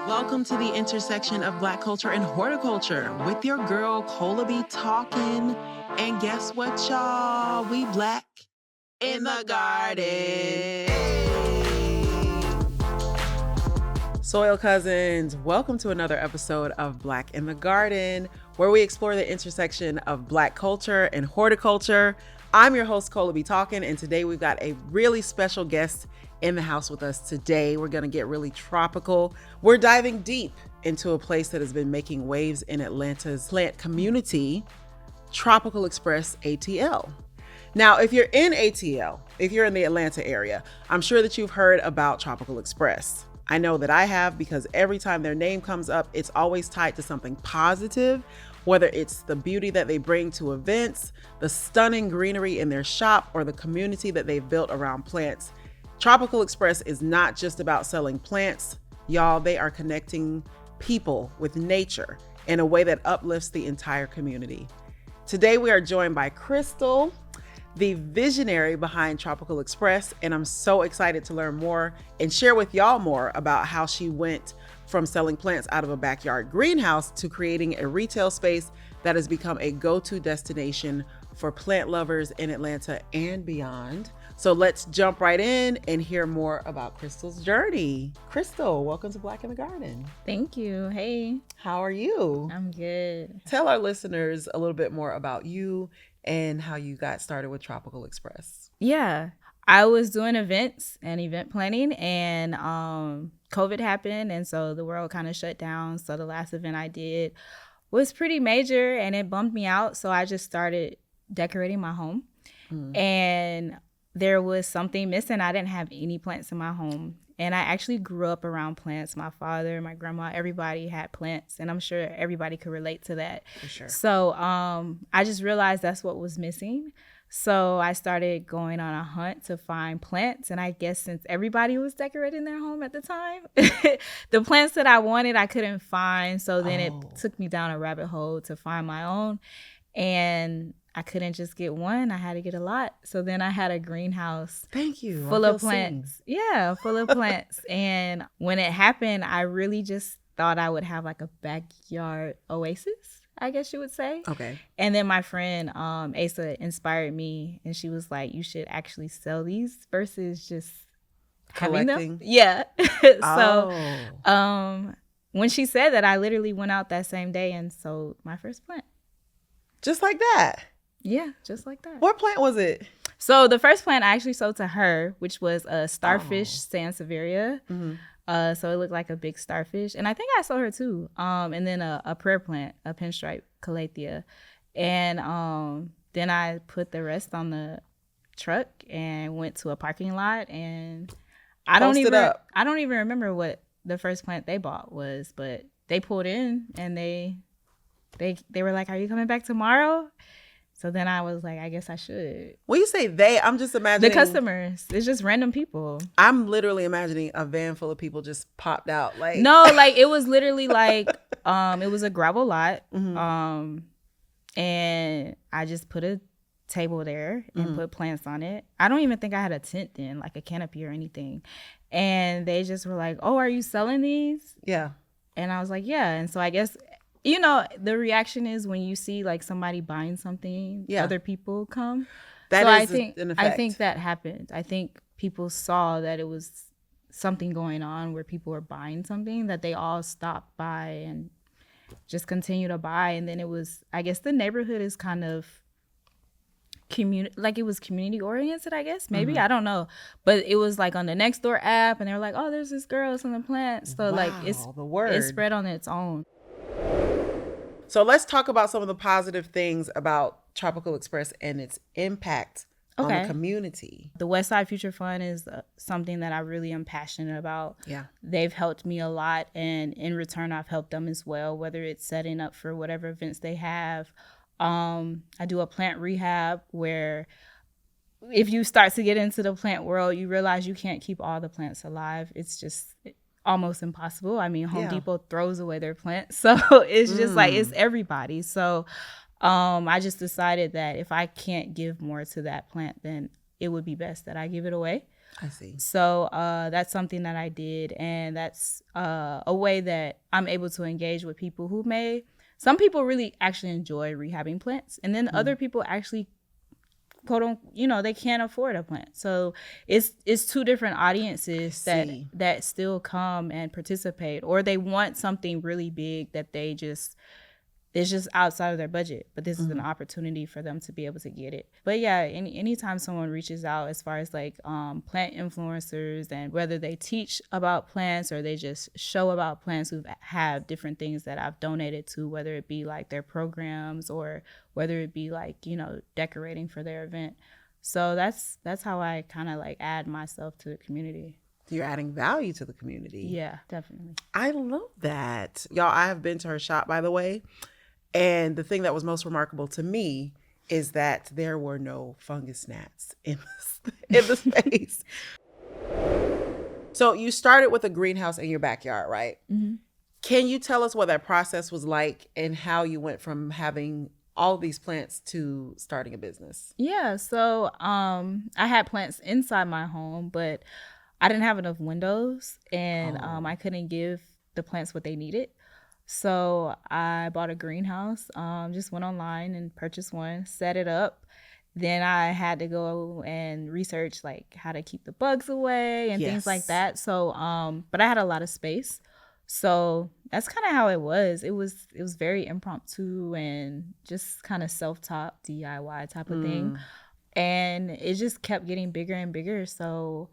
Welcome to the intersection of Black culture and horticulture with your girl, Cola B talking. And guess what, y'all? We Black in the garden. Soil cousins, welcome to another episode of Black in the Garden, where we explore the intersection of Black culture and horticulture. I'm your host, Cola B talking, and today we've got a really special guest in the house with us today. We're going to get really tropical. We're diving deep into a place that has been making waves in Atlanta's plant community, Tropical Express ATL. Now, if you're in ATL, if you're in the Atlanta area, I'm sure that you've heard about Tropical Express. I know that I have, because every time their name comes up, it's always tied to something positive, whether it's the beauty that they bring to events, the stunning greenery in their shop, or the community that they've built around plants. Tropical Express is not just about selling plants. Y'all, they are connecting people with nature in a way that uplifts the entire community. Today, we are joined by Crystal, the visionary behind Tropical Express, and I'm so excited to learn more and share with y'all more about how she went from selling plants out of a backyard greenhouse to creating a retail space that has become a go-to destination for plant lovers in Atlanta and beyond. So let's jump right in and hear more about Crystal's journey. Crystal, welcome to Black in the Garden. Thank you. Hey. How are you? I'm good. Tell our listeners a little bit more about you and how you got started with Tropical Express. Yeah. I was doing events and event planning, and COVID happened, and so the world kind of shut down. So the last event I did was pretty major, and it bummed me out. So I just started decorating my home. And there was something missing. I didn't have any plants in my home. And I actually grew up around plants. My father, my grandma, everybody had plants. And I'm sure everybody could relate to that. For sure. So I just realized that's what was missing. So I started going on a hunt to find plants. And I guess since everybody was decorating their home at the time, the plants that I wanted, I couldn't find. So then it took me down a rabbit hole to find my own. And I couldn't just get one. I had to get a lot. So then I had a greenhouse. Thank you. Full of plants. Yeah, full of plants. And when it happened, I really just thought I would have like a backyard oasis, I guess you would say. Okay. And then my friend Asa inspired me, and she was like, you should actually sell these versus just having them. Yeah. So when she said that, I literally went out that same day and sold my first plant. Just like that? Yeah, just like that. What plant was it? So the first plant I actually sold to her, which was a starfish sansevieria. Mm-hmm. So it looked like a big starfish. And I think I sold her two. And then a prayer plant, a pinstripe calathea. And then I put the rest on the truck and went to a parking lot. And I don't even remember what the first plant they bought was, but they pulled in and they were like, are you coming back tomorrow? So then I was like, I guess I should. When you say they, I'm just imagining. The customers. It's just random people. I'm literally imagining a van full of people just popped out. Like no, like it was literally like, it was a gravel lot. Mm-hmm. And I just put a table there and put plants on it. I don't even think I had a tent then, like a canopy or anything. And they just were like, oh, are you selling these? Yeah. And I was like, yeah. And so I guess, you know, the reaction is when you see like somebody buying something, other people come. That is an effect. I think that happened. I think people saw that it was something going on where people were buying something, that they all stopped by and just continue to buy. And then it was, I guess the neighborhood is kind of like it was community oriented, I guess, maybe. I don't know. But it was like on the Nextdoor app, and they were like, oh, there's this girl selling plants. So like it spread on its own. So let's talk about some of the positive things about Tropical Express and its impact on the community. The West Side Future Fund is something that I really am passionate about. Yeah. They've helped me a lot, and in return, I've helped them as well, whether it's setting up for whatever events they have. I do a plant rehab where if you start to get into the plant world, you realize you can't keep all the plants alive. It's just almost impossible. I mean, Home Depot throws away their plants. So it's just like, it's everybody. So I just decided that if I can't give more to that plant, then it would be best that I give it away. I see. So that's something that I did, and that's a way that I'm able to engage with people who some people really actually enjoy rehabbing plants, and then other people actually they can't afford a plant. So it's two different audiences that still come and participate, or they want something really big that it's just outside of their budget, but this is an opportunity for them to be able to get it. But yeah, anytime someone reaches out as far as like plant influencers, and whether they teach about plants or they just show about plants who have different things that I've donated to, whether it be like their programs or whether it be like, decorating for their event. So that's how I kind of like add myself to the community. You're adding value to the community. Yeah, definitely. I love that. Y'all, I have been to her shop, by the way. And the thing that was most remarkable to me is that there were no fungus gnats in the space. So you started with a greenhouse in your backyard, right? Mm-hmm. Can you tell us what that process was like and how you went from having all these plants to starting a business? Yeah, so I had plants inside my home, but I didn't have enough windows, and I couldn't give the plants what they needed. So I bought a greenhouse, just went online and purchased one, set it up. Then I had to go and research like how to keep the bugs away and things like that. So, but I had a lot of space. So that's kind of how it was. It was very impromptu and just kind of self-taught DIY type of thing. And it just kept getting bigger and bigger. So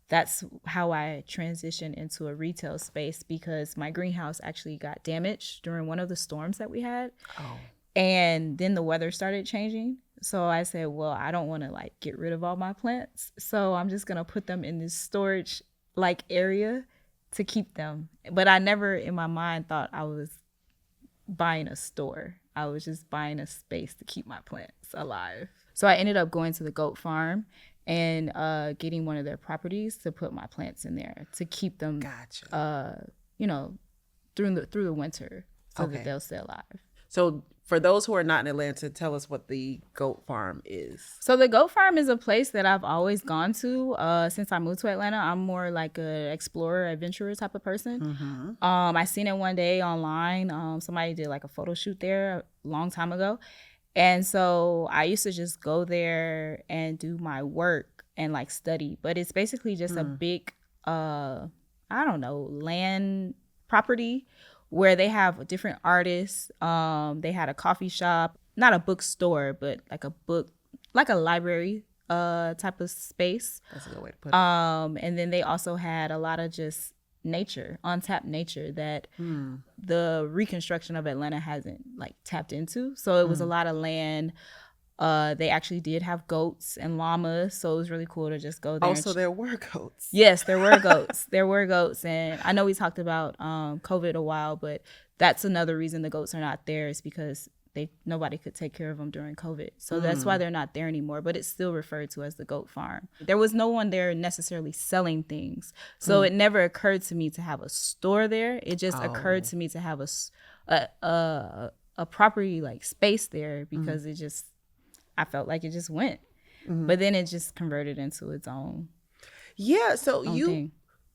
that's how I transitioned into a retail space, because my greenhouse actually got damaged during one of the storms that we had. Oh. And then the weather started changing. So I said, well, I don't want to like get rid of all my plants. So I'm just going to put them in this storage like area to keep them. But I never in my mind thought I was buying a store. I was just buying a space to keep my plants alive. So I ended up going to the goat farm and getting one of their properties to put my plants in there to keep them, through the winter, so that they'll stay alive. So for those who are not in Atlanta, tell us what the goat farm is. So the goat farm is a place that I've always gone to since I moved to Atlanta. I'm more like a explorer, adventurer type of person. Mm-hmm. I seen it one day online. Somebody did like a photo shoot there a long time ago. And so I used to just go there and do my work and like study. But it's basically just a big, land property where they have different artists. They had a coffee shop, not a bookstore, but like a library type of space. That's a good way to put it. And then they also had a lot of just nature, untapped nature that the reconstruction of Atlanta hasn't like tapped into. So it was a lot of land. They actually did have goats and llamas, so it was really cool to just go there. Also, there were goats. Yes, there were goats. There were goats, and I know we talked about COVID a while, but that's another reason the goats are not there, is because nobody could take care of them during COVID. So that's why they're not there anymore, but it's still referred to as the goat farm. There was no one there necessarily selling things. So it never occurred to me to have a store there. It just occurred to me to have a property like space there, because I felt like it just went. But then it just converted into its own. Yeah, so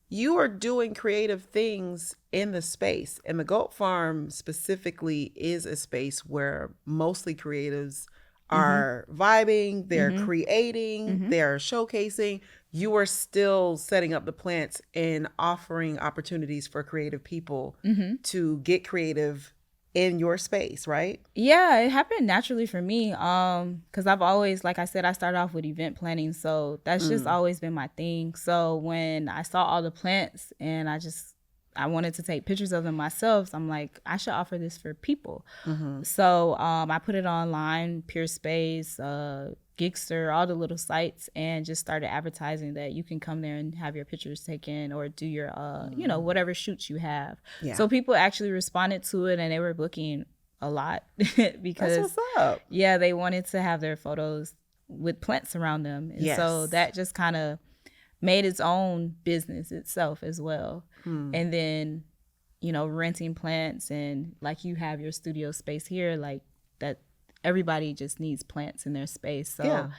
you are doing creative things in the space, and the goat farm specifically is a space where mostly creatives are vibing, they're creating, they're showcasing. You are still setting up the plants and offering opportunities for creative people to get creative in your space, right? Yeah, it happened naturally for me, because I've always, like I said, I started off with event planning, so that's just always been my thing. So when I saw all the plants and I wanted to take pictures of them myself, so I'm like, I should offer this for people. So I put it online, Peerspace, Gigster, all the little sites, and just started advertising that you can come there and have your pictures taken or do your, whatever shoots you have. Yeah. So people actually responded to it, and they were booking a lot because that's what's up. Yeah, they wanted to have their photos with plants around them. And so that just kind of made its own business itself as well. And then, renting plants, and like you have your studio space here, like that. Everybody just needs plants in their space. So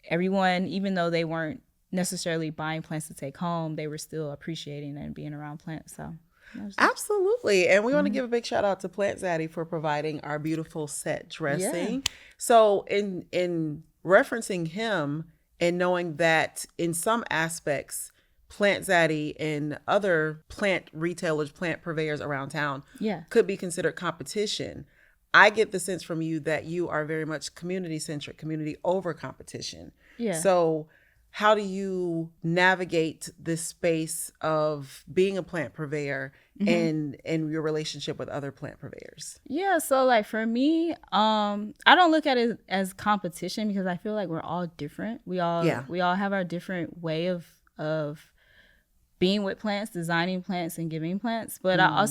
everyone, even though they weren't necessarily buying plants to take home, they were still appreciating and being around plants. So absolutely. And we want to give a big shout out to Plant Zaddy for providing our beautiful set dressing. So in referencing him and knowing that in some aspects, Plant Zaddy and other plant retailers, plant purveyors around town could be considered competition. I get the sense from you that you are very much community centric, community over competition. So how do you navigate this space of being a plant purveyor and your relationship with other plant purveyors? So like for me, I don't look at it as competition because I feel like we're all different. We all have our different way of being with plants, designing plants and giving plants. But I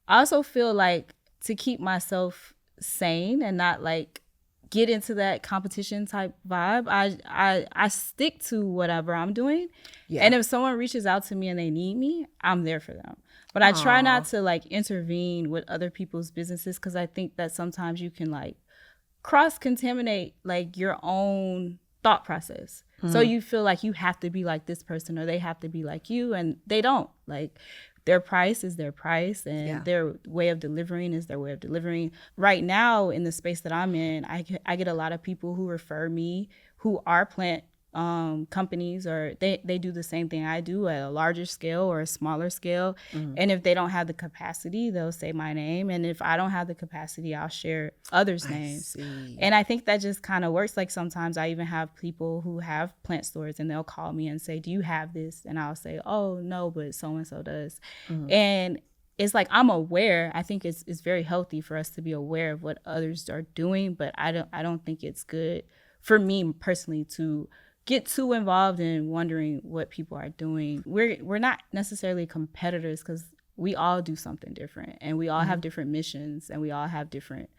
also feel like to keep myself sane and not like get into that competition type vibe, I stick to whatever I'm doing. And if someone reaches out to me and they need me, I'm there for them. But I try not to like intervene with other people's businesses because I think that sometimes you can like cross-contaminate like your own thought process. So you feel like you have to be like this person or they have to be like you, and they don't. Like their price is their price and their way of delivering is their way of delivering. Right now in the space that I'm in, I get a lot of people who refer me who are plant companies, or they do the same thing I do at a larger scale or a smaller scale. And if they don't have the capacity, they'll say my name. And if I don't have the capacity, I'll share others' names. And I think that just kind of works. Like sometimes I even have people who have plant stores and they'll call me and say, do you have this? And I'll say, oh, no, but so-and-so does. And it's like I'm aware. I think it's very healthy for us to be aware of what others are doing, but I don't think it's good for me personally to get too involved in wondering what people are doing. We're not necessarily competitors because we all do something different and we all have different missions and we all have different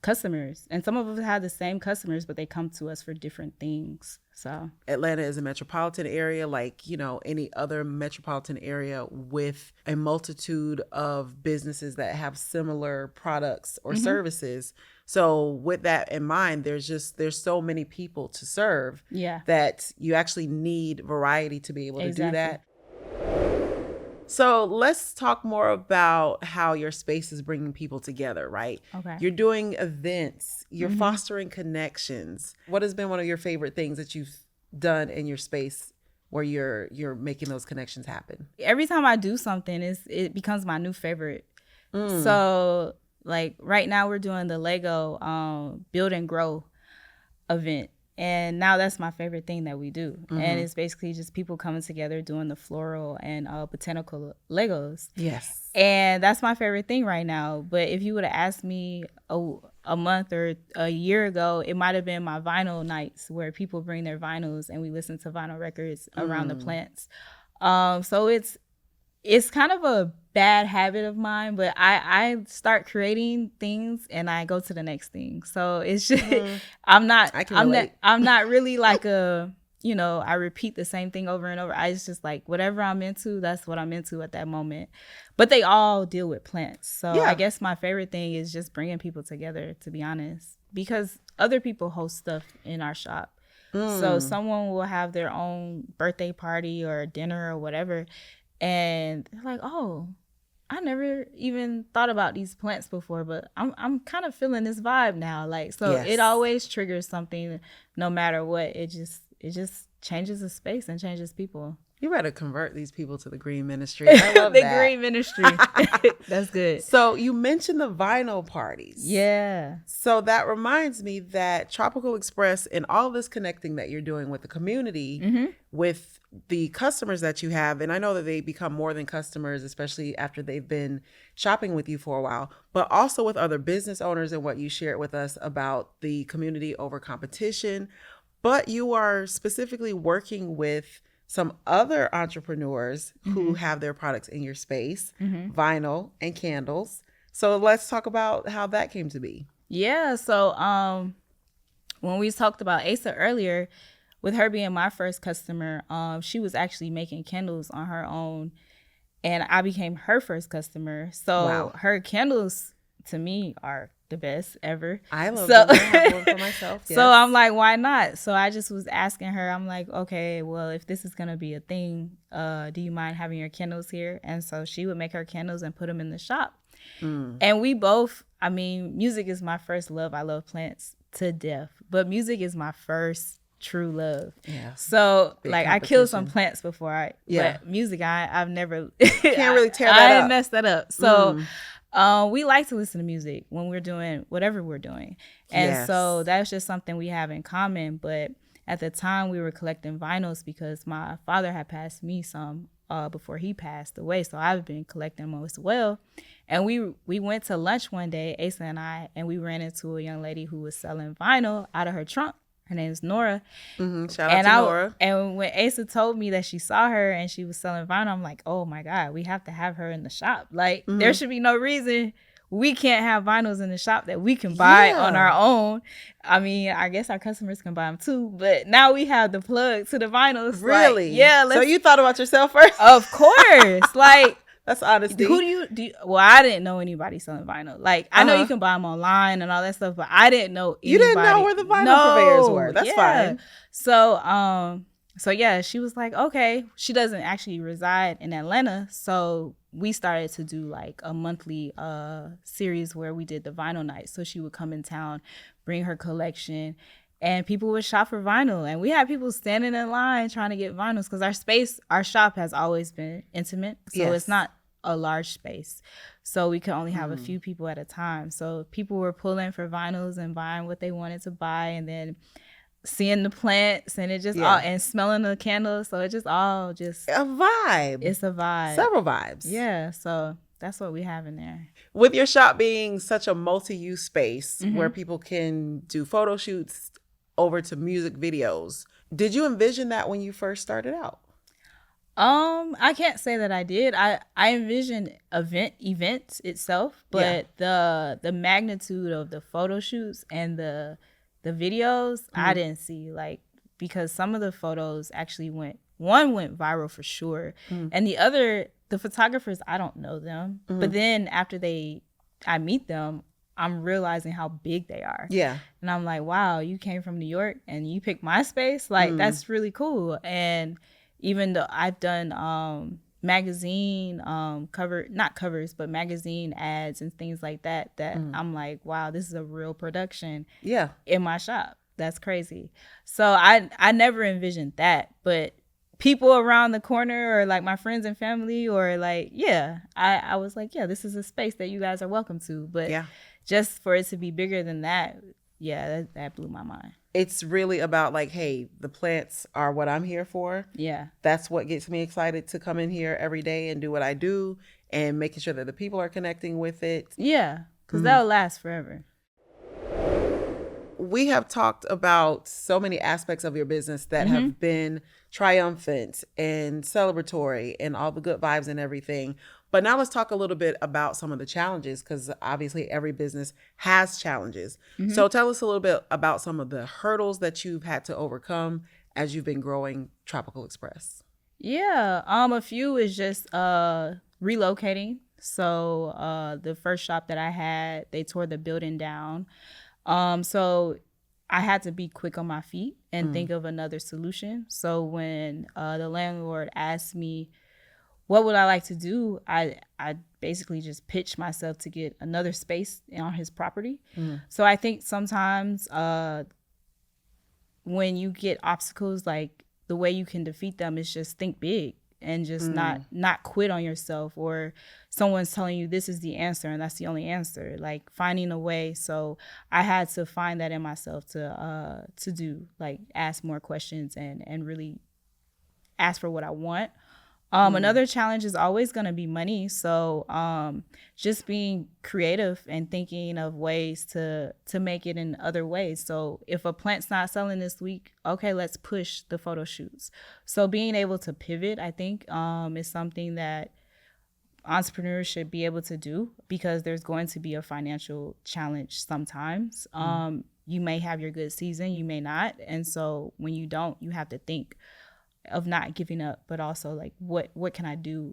customers. And some of us have the same customers, but they come to us for different things. So Atlanta is a metropolitan area like, any other metropolitan area with a multitude of businesses that have similar products or services. So with that in mind, there's so many people to serve that you actually need variety to be able to do that. So let's talk more about how your space is bringing people together, right? Okay. You're doing events, you're fostering connections. What has been one of your favorite things that you've done in your space where you're making those connections happen? Every time I do something, it becomes my new favorite. So like right now we're doing the Lego Build and Grow event. And now that's my favorite thing that we do. And it's basically just people coming together doing the floral and botanical Legos. Yes. And that's my favorite thing right now. But if you would have asked me a month or a year ago, it might have been my vinyl nights where people bring their vinyls and we listen to vinyl records around the plants. So it's kind of a bad habit of mine, but I start creating things and I go to the next thing. So it's just I'm not really like I repeat the same thing over and over. It's just like whatever I'm into, that's what I'm into at that moment. But they all deal with plants. So I guess my favorite thing is just bringing people together, to be honest, because other people host stuff in our shop. So someone will have their own birthday party or dinner or whatever. And they're like, oh, I never even thought about these plants before, but I'm kind of feeling this vibe now. Like, so it always triggers something no matter what. It just changes the space and changes people. You better convert these people to the green ministry. I love the that. green ministry. That's good. So you mentioned the vinyl parties. Yeah. So that reminds me that Tropical Express and all this connecting that you're doing with the community, with the customers that you have, and I know that they become more than customers, especially after they've been shopping with you for a while, but also with other business owners and what you shared with us about the community over competition. But you are specifically working with some other entrepreneurs who have their products in your space, vinyl and candles. So let's talk about how that came to be. Yeah. So when we talked about Asa earlier, with her being my first customer, she was actually making candles on her own, and I became her first customer. So her candles to me are the best ever. I love them. I have one for myself. Yes. So I'm like, why not? So I just was asking her, I'm like, okay, well, if this is going to be a thing, do you mind having your candles here? And so she would make her candles and put them in the shop. And we both, I mean, music is my first love. I love plants to death, but music is my first true love. Yeah. So like I killed some plants before but music, I've never can't really tear that up. I messed that up. So we like to listen to music when we're doing whatever we're doing. And so that's just something we have in common. But at the time we were collecting vinyls because my father had passed me some before he passed away. So I've been collecting them as well. And we went to lunch one day, Asa and I, and we ran into a young lady who was selling vinyl out of her trunk. Her name is Nora. Shout out to Nora. And when Asa told me that she saw her and she was selling vinyl, I'm like, oh my God, we have to have her in the shop. Like, there should be no reason we can't have vinyls in the shop that we can buy on our own. I mean, I guess our customers can buy them too, but now we have the plug to the vinyls. Really? Like, yeah. So you thought about yourself first? Of course. Like, that's honesty. Who do you? Well, I didn't know anybody selling vinyl. Like, I know you can buy them online and all that stuff, but I didn't know anybody. You didn't know where the vinyl purveyors were. That's fine. So yeah, she was like, okay. She doesn't actually reside in Atlanta, so we started to do like a monthly series where we did the vinyl night. So she would come in town, bring her collection, and people would shop for vinyl. And we had people standing in line trying to get vinyls because our shop has always been intimate. So it's not a large space. So we could only have a few people at a time. So people were pulling for vinyls and buying what they wanted to buy, and then seeing the plants and it just all, and smelling the candles. So it just all just a vibe. It's a vibe. Several vibes. Yeah. So that's what we have in there. With your shop being such a multi-use space where people can do photo shoots over to music videos, did you envision that when you first started out? I can't say that I did. I envisioned events itself, but the magnitude of the photo shoots and the videos, I didn't see, like, because some of the photos actually went viral for sure. And the photographers, I don't know them. But then after I meet them, I'm realizing how big they are. Yeah. And I'm like, wow, you came from New York and you picked my space? Like, that's really cool. And even though I've done magazine not covers, but magazine ads and things like that I'm like, wow, this is a real production in my shop. That's crazy. So I never envisioned that, but people around the corner or like my friends and family or like, I was like, this is a space that you guys are welcome to. But just for it to be bigger than that, that blew my mind. It's really about like, hey, the plants are what I'm here for. Yeah. That's what gets me excited to come in here every day and do what I do and making sure that the people are connecting with it. Yeah, because that'll last forever. We have talked about so many aspects of your business that have been triumphant and celebratory and all the good vibes and everything. But now let's talk a little bit about some of the challenges, because obviously every business has challenges. So tell us a little bit about some of the hurdles that you've had to overcome as you've been growing Tropical Express. Yeah, a few is just relocating. So the first shop that I had, they tore the building down. So I had to be quick on my feet and think of another solution. So when the landlord asked me, what would I like to do? I basically just pitched myself to get another space on his property. So I think sometimes when you get obstacles, like the way you can defeat them is just think big and just not quit on yourself, or someone's telling you this is the answer and that's the only answer, like finding a way. So I had to find that in myself to do, like, ask more questions and really ask for what I want. Another challenge is always going to be money. So just being creative and thinking of ways to make it in other ways. So if a plant's not selling this week, okay, let's push the photo shoots. So being able to pivot, I think, is something that entrepreneurs should be able to do, because there's going to be a financial challenge sometimes. You may have your good season, you may not. And so when you don't, you have to think of not giving up, but also like what can I do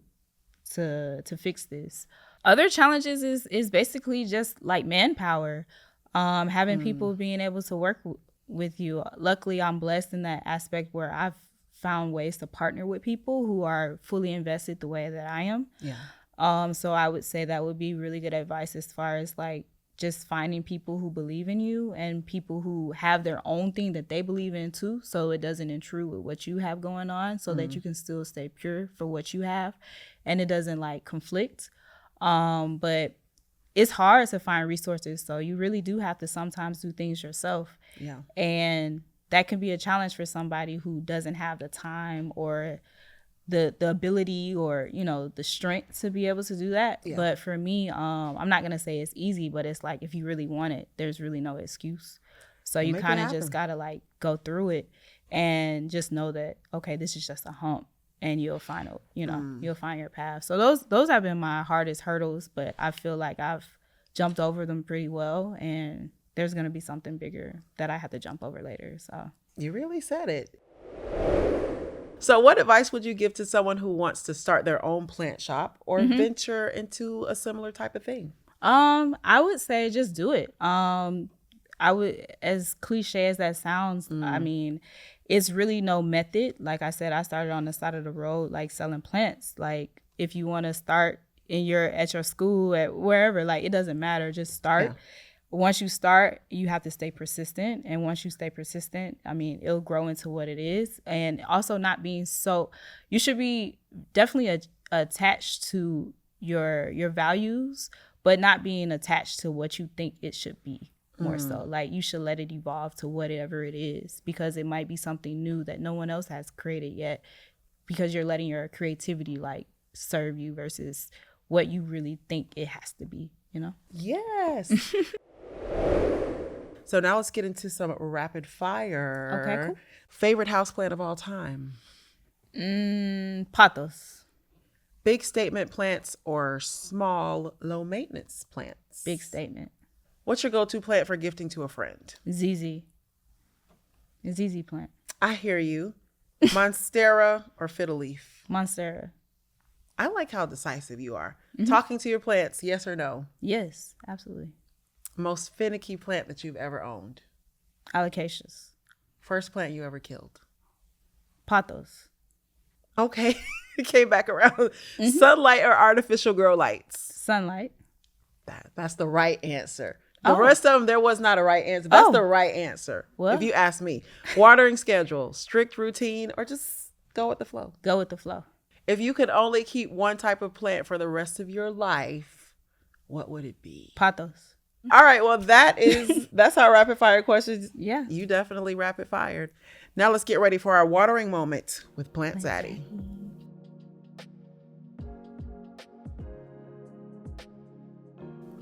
to fix this. Other challenges is basically just like manpower, having people being able to work with you. Luckily, I'm blessed in that aspect where I've found ways to partner with people who are fully invested the way that I am. Yeah. So I would say that would be really good advice as far as like just finding people who believe in you and people who have their own thing that they believe in too, so it doesn't intrude with what you have going on, so that you can still stay pure for what you have and it doesn't like conflict. But it's hard to find resources, so you really do have to sometimes do things yourself. Yeah. And that can be a challenge for somebody who doesn't have the time or the ability or, you know, the strength to be able to do that. Yeah. But for me, I'm not going to say it's easy, but it's like if you really want it, there's really no excuse. So you kind of just got to like go through it and just know that, okay, this is just a hump. And you'll find it, you know, you'll find your path. So those have been my hardest hurdles, but I feel like I've jumped over them pretty well, and there's gonna be something bigger that I have to jump over later. So you really said it. So what advice would you give to someone who wants to start their own plant shop or venture into a similar type of thing? I would say just do it. I would, as cliche as that sounds, I mean, it's really no method. Like I said, I started on the side of the road, like selling plants. Like if you want to start at your school, at wherever, like it doesn't matter, just start. Yeah. Once you start, you have to stay persistent. And once you stay persistent, I mean, it'll grow into what it is. And also not being you should be definitely attached to your values, but not being attached to what you think it should be. More so, like you should let it evolve to whatever it is, because it might be something new that no one else has created yet, because you're letting your creativity like serve you versus what you really think it has to be, you know? Yes. So now let's get into some rapid fire. Okay, cool. Favorite houseplant of all time? Pothos. Big statement plants or small, low maintenance plants? Big statement. What's your go-to plant for gifting to a friend? ZZ plant. I hear you. Monstera or fiddle leaf? Monstera. I like how decisive you are. Talking to your plants, yes or no? Yes, absolutely. Most finicky plant that you've ever owned? Alocasias. First plant you ever killed? Pothos. Okay. It came back around. Sunlight or artificial grow lights? Sunlight. That's the right answer. The rest of them, there was not a right answer. That's the right answer. What? If you ask me. Watering schedule, strict routine, or just go with the flow? Go with the flow. If you could only keep one type of plant for the rest of your life, what would it be? Pothos. All right. Well, that's our rapid fire questions. Yeah. You definitely rapid fired. Now let's get ready for our watering moment with Plant Zaddy.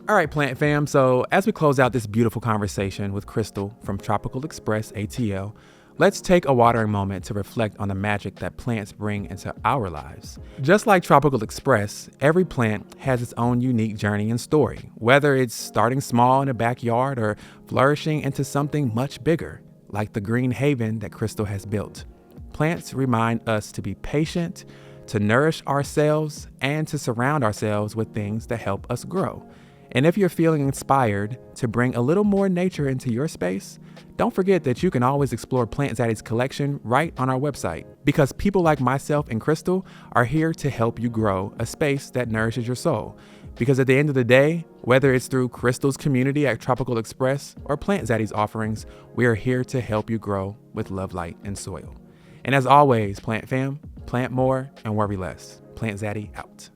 All right, Plant Fam. So as we close out this beautiful conversation with Crystal from Tropical Express ATL, let's take a watering moment to reflect on the magic that plants bring into our lives. Just like Tropical Express, every plant has its own unique journey and story, whether it's starting small in a backyard or flourishing into something much bigger, like the green haven that Crystal has built. Plants remind us to be patient, to nourish ourselves, and to surround ourselves with things that help us grow. And if you're feeling inspired to bring a little more nature into your space, don't forget that you can always explore Plant Zaddy's collection right on our website, because people like myself and Crystal are here to help you grow a space that nourishes your soul. Because at the end of the day, whether it's through Crystal's community at Tropical Express or Plant Zaddy's offerings, we are here to help you grow with love, light, and soil. And as always, Plant Fam, plant more and worry less. Plant Zaddy out.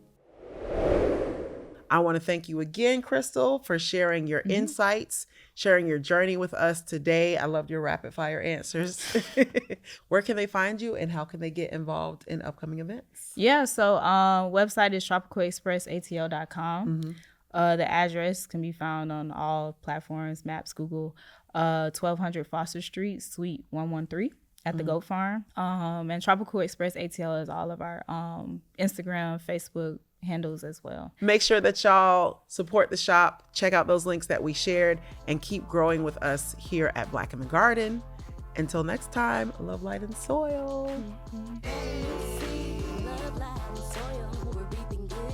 I want to thank you again, Crystal, for sharing your insights, sharing your journey with us today. I loved your rapid fire answers. Where can they find you and how can they get involved in upcoming events? Yeah, so website is tropicalexpressatl.com. The address can be found on all platforms, Maps, Google, 1200 Foster Street, Suite 113 at the Goat Farm. And Tropical Express ATL is all of our Instagram, Facebook handles as well. Make sure that y'all support the shop, check out those links that we shared, and keep growing with us here at Black in the Garden. Until next time, love, light, and soil. Love, light, and soil. We're reaping good.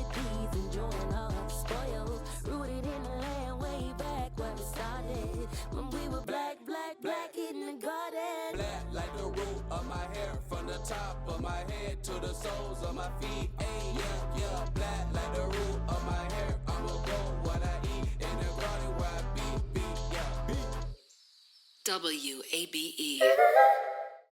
to the soles of my feet. Ay, yeah, yeah, black like the root of my hair. I'ma grow what I eat in the garden where I be, yeah, be. WABE.